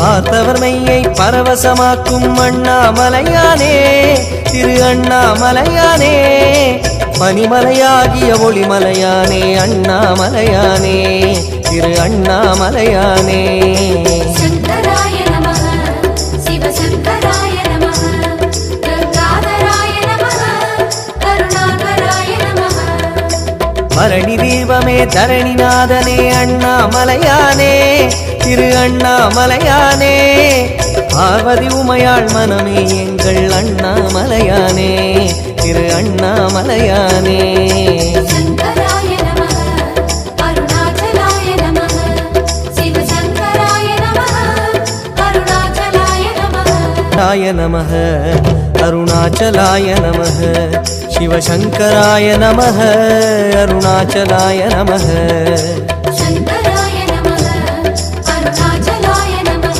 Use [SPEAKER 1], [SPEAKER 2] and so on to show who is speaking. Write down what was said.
[SPEAKER 1] பார்த்தவர் மெய்யை பரவசமாக்கும் அண்ணாமலையானே திரு அண்ணாமலையானே பனிமலையாகிய ஒளிமலையானே அண்ணாமலையானே திரு அண்ணாமலையானே
[SPEAKER 2] சங்கராய நமः சிவசங்கராய நமः கங்காதராய நமः கருணாகராய நமः
[SPEAKER 1] பரணி தீபமே தரணிநாதனே அண்ணாமலையானே திரு அண்ணாமலையானே பார்வதி உமையாள் மனமே எங்கள் அண்ணாமலையானே திரு அண்ணாமலையானே
[SPEAKER 2] சங்கராய நமः அருணாச்சலாய நமः சிவசங்கராய நமः கருணாச்சலாய நமः
[SPEAKER 1] ராய நமः அருணாச்சலாய நமः சிவசங்கராய நமः அருணாச்சலாய நமः
[SPEAKER 2] சங்கராய